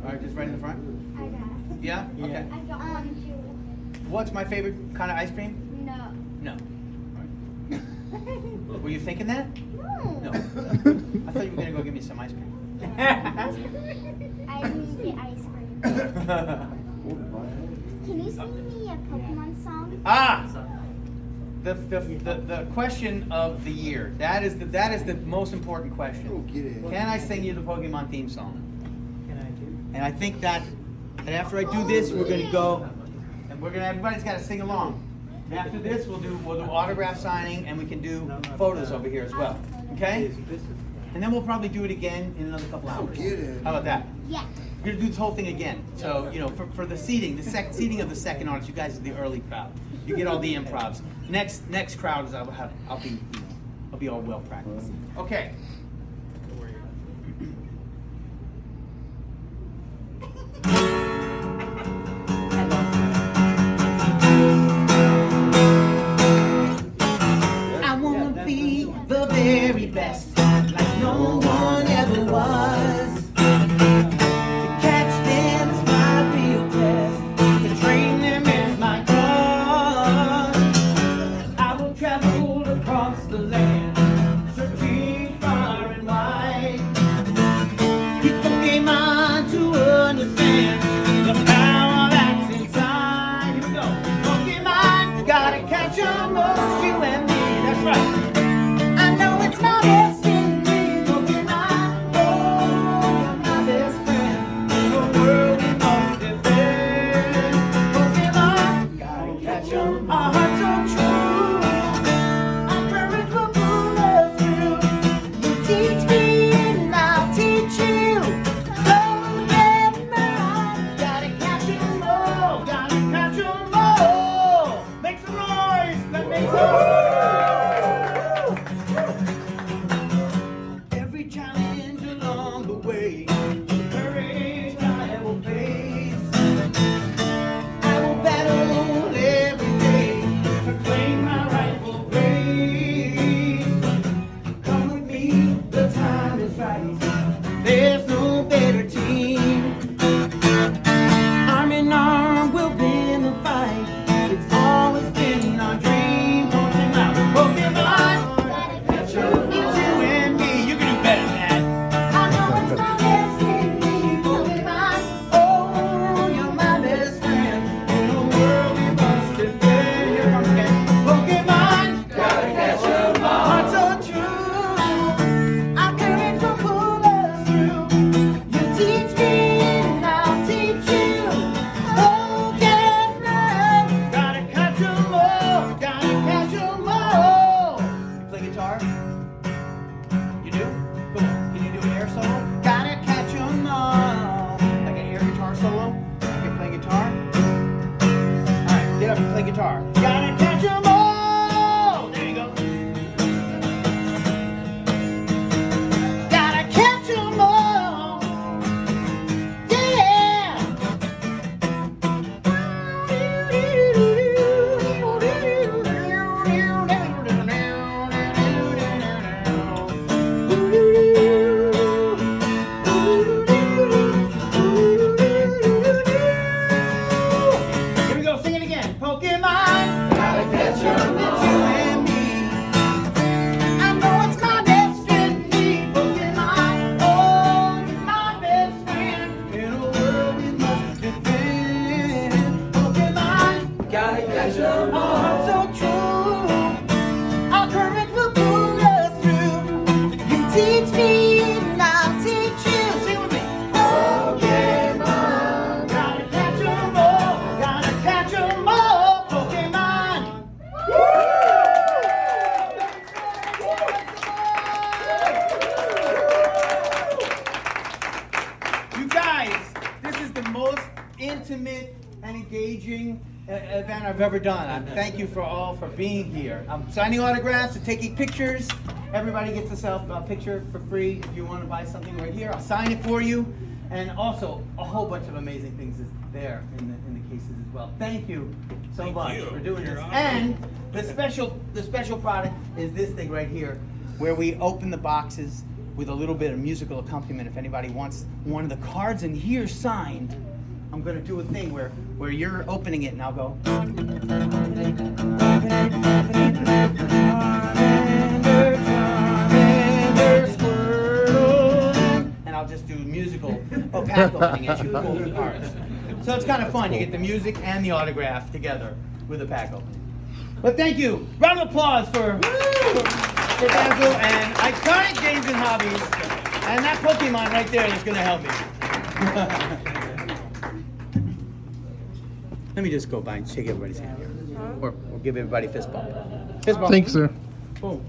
All right, just right in the front. I got it. Yeah? Okay. I got one too. What's my favorite kind of ice cream? No. No. All right. Were you thinking that? No. No. I thought you were gonna go get me some ice cream. I need the ice cream. Can you sing me a Pokemon song? The question of the year. That is the most important question. Can I sing you the Pokemon theme song? Can I do? And I think that after I do this, we're gonna go, and everybody's got to sing along. After this, we'll do autograph signing, and we can do photos over here as well. Okay? And then we'll probably do it again in another couple hours. How about that? Yeah. We're gonna do this whole thing again. So for the seating, seating of the second audience, you guys are the early crowd. You get all the improvs. Next crowd is I'll be all well practiced. Okay. I wanna be the very best, like no one ever was. To catch them is my catch 'em all, you and me. That's right. I know it's my destiny, Pokemon. Oh, you're my best friend in the world we must defend. Pokemon, gotta catch 'em. Our hearts so true. Our courage will pull us through. You teach me and I'll teach you. Pokemon, gotta catch 'em all. Gotta catch 'em all. Make some noise. Let's make some noise. Every challenge along the way, courage I will face. I will battle every day to claim my rightful place. Come with me, the time is right. There's no better team. Arm in arm, we'll win the fight. It's always been our dream. Don't sing loud. Pokemon, it's you and me. You can do better than that. I know it's my destiny, Pokemon. Oh, you're my best friend in the world we must defend. Here comes again. Pokemon, gotta catch 'em all. Hearts so true. Our courage will pull us through. You teach me and I'll teach you. Pokemon, gotta catch 'em all. Gotta catch 'em all. You play guitar? You do? Cool. Can you do an air solo? Gotta catch 'em all. Like an air guitar solo? You can play guitar? Alright, get up and play guitar. Gotta catch 'em all! There you go. Gotta catch 'em all! Yeah! Here we go, sing it again. Pokemon, gotta catch 'em, it's you and me. I know it's my destiny, Pokemon. Oh, you're my best friend in a world we must defend. Pokemon, gotta catch 'em all. So true. Our courage will pull us through. You teach me and I'll teach you. Sing with me. Pokemon, gotta catch 'em all. Gotta catch 'em all. Pokemon. You guys, this is the most intimate and engaging event I've ever done. Thank you for all for being here. I'm signing autographs and taking pictures. Everybody gets a picture for free. If you want to buy something right here, I'll sign it for you. And also, a whole bunch of amazing things is there in the cases as well. Thank you so much for doing this. And the special product is this thing right here, where we open the boxes with a little bit of musical accompaniment. If anybody wants one of the cards in here signed, I'm gonna do a thing where you're opening it and I'll go. And I'll just do musical pack opening as you pull the cards. So it's kind of fun. You get the music and the autograph together with a pack opening. But thank you. Round of applause for Basil and Iconic Games and Hobbies. And that Pokemon right there is going to help me. Let me just go by and shake everybody's hand here. Or give everybody a fist bump. Fist bump. Thanks, sir. Boom.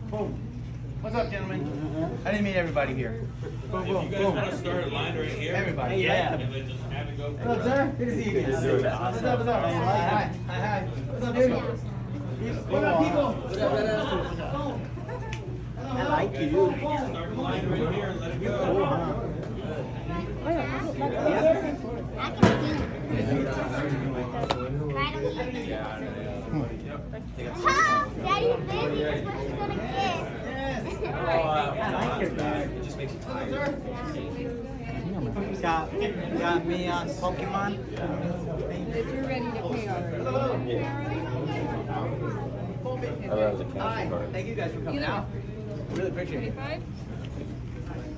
Boom. What's up, gentlemen? I didn't meet everybody here. Boom, boom, You guys boom. want to start a line right here? Everybody, yeah. And then just have it go What's up, sir? Good to see you again. What's up, what's up? Hi, hi. What's up, dude? What up, people? I like you. Start the line right here and let it go. I can see. Huh? Daddy's busy. That's what he's gonna get. I like your dad. It just makes you tired. Got me on Pokemon. If you're ready to pay already. Hi. Thank you guys for coming out. Really appreciate it. 25?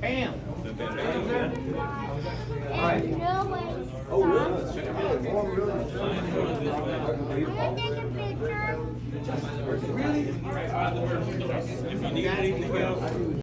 Bam. And no way. take a picture. If you need anything else.